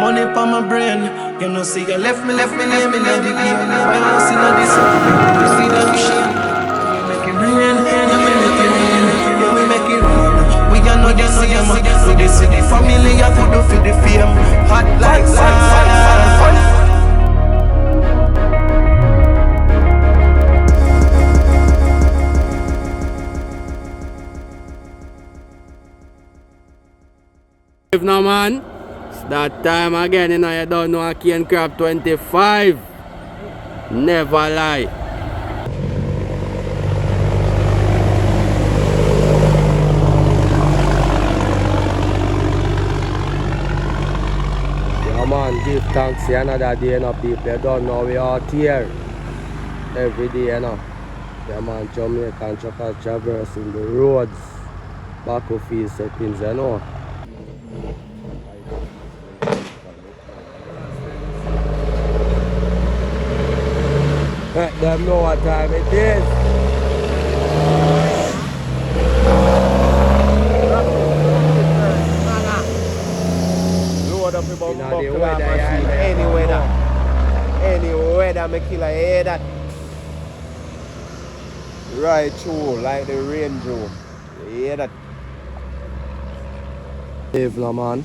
Money for my brain. You know, see, you left me, lay me down the pain. I don't see no this. You see that machine? We make it rain, yeah, we make it rain, yeah, we make it rain. We are not the same. We the city family, I could do for the fame. Hot like sun. If no man, it's that time again, you know, you don't know a Cane Crab 25. Never lie. Yeah man, give thanks for another day, you know, people. You don't know we out here every day, you know. Yeah man, Jamaican truckers traversing the roads, battlefield settings, you know. Let them know what time it is. Load up about buckle on machine, any weather. Any weather, me kill a hear that. Right through, like the rain through. You hear that? Dave, no man.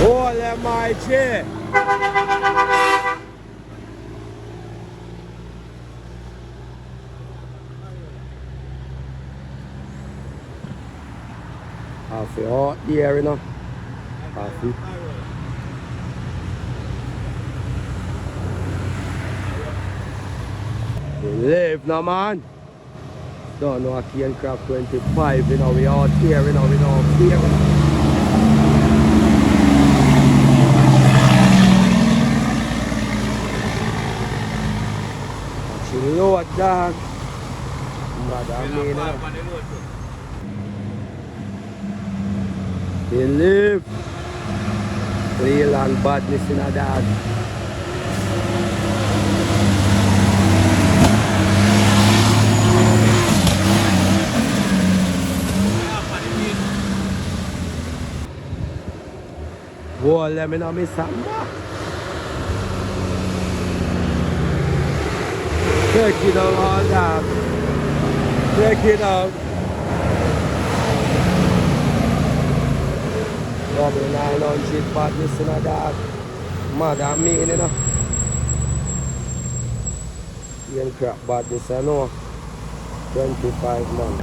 Holy my chair. Half it out here, you know. Half it. We live now, man. Don't know a Cane Crab 25, you know. We out here, you know. We don't fear. Load dog. Madami na. Believe. Real and badness in a dog. Whoa, let me know me samba. Check it out, all that. Check it out. Double 900 badness in a dog. Mad at me, you know. Cane Crab badness, I know. 25 man.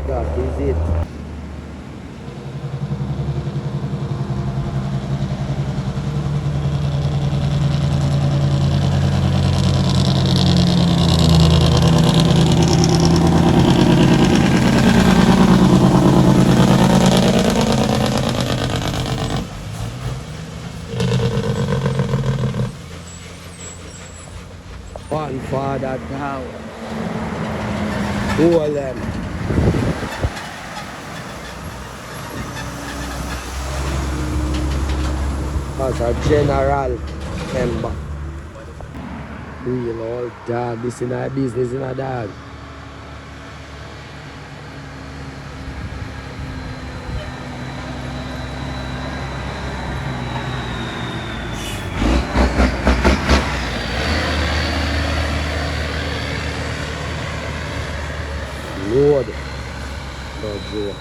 That is it. Father Now, hold them. As a general member. Real old dog. This is our business in a dog. Lord. No joke.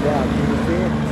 Yeah, keep it.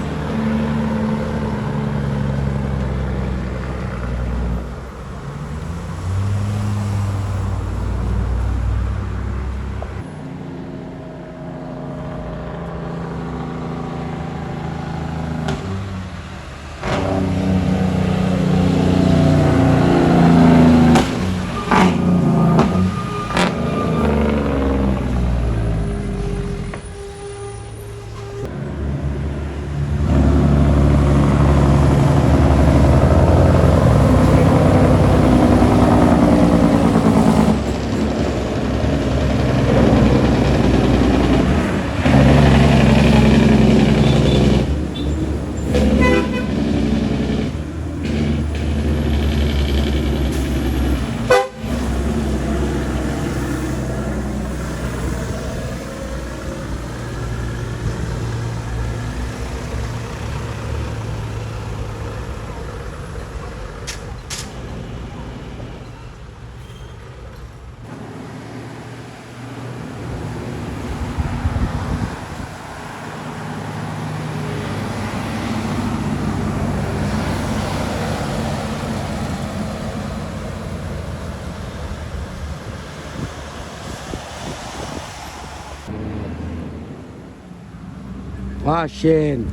Washing.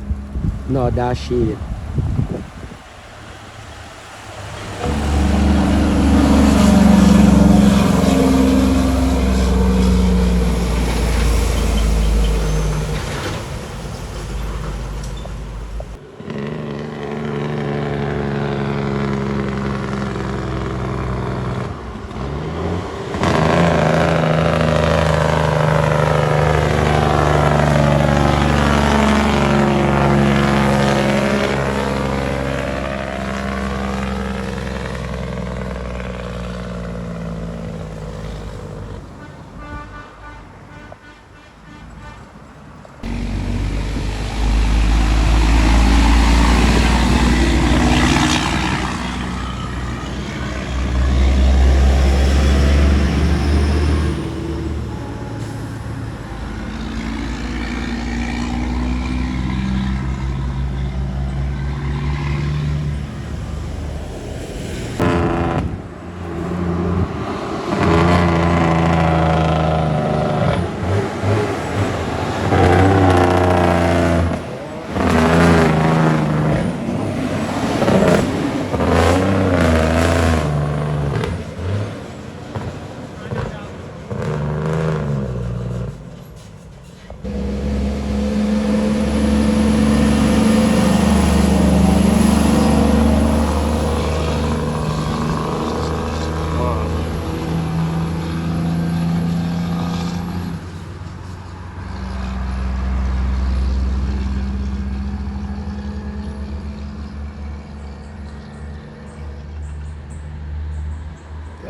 No, that shit.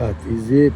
That is it.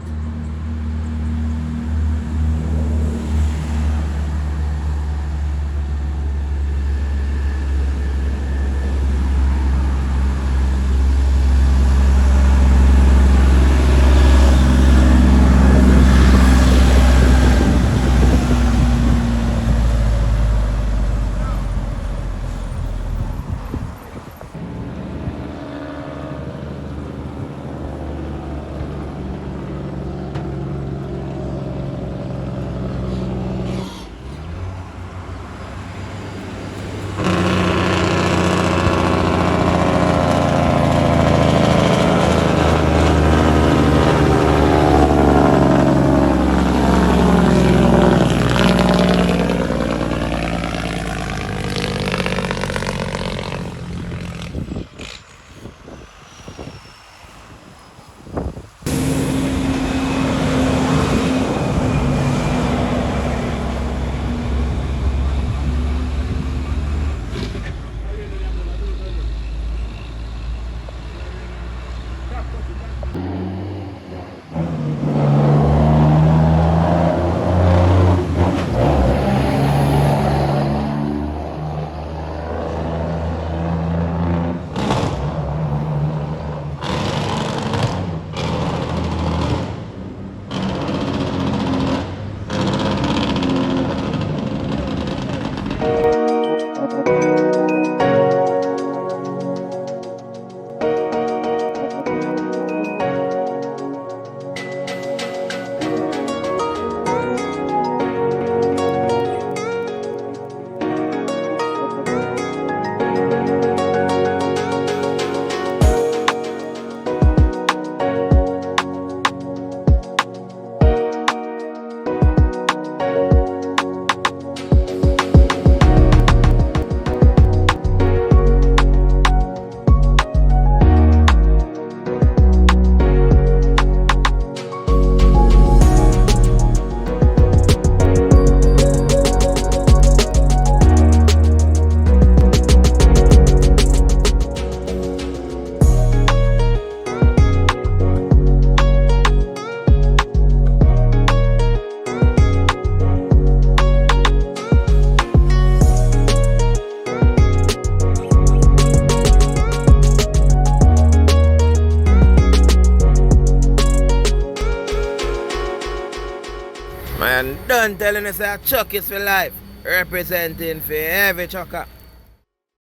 Man, done telling us that Chuck is for life. Representing for every chucker.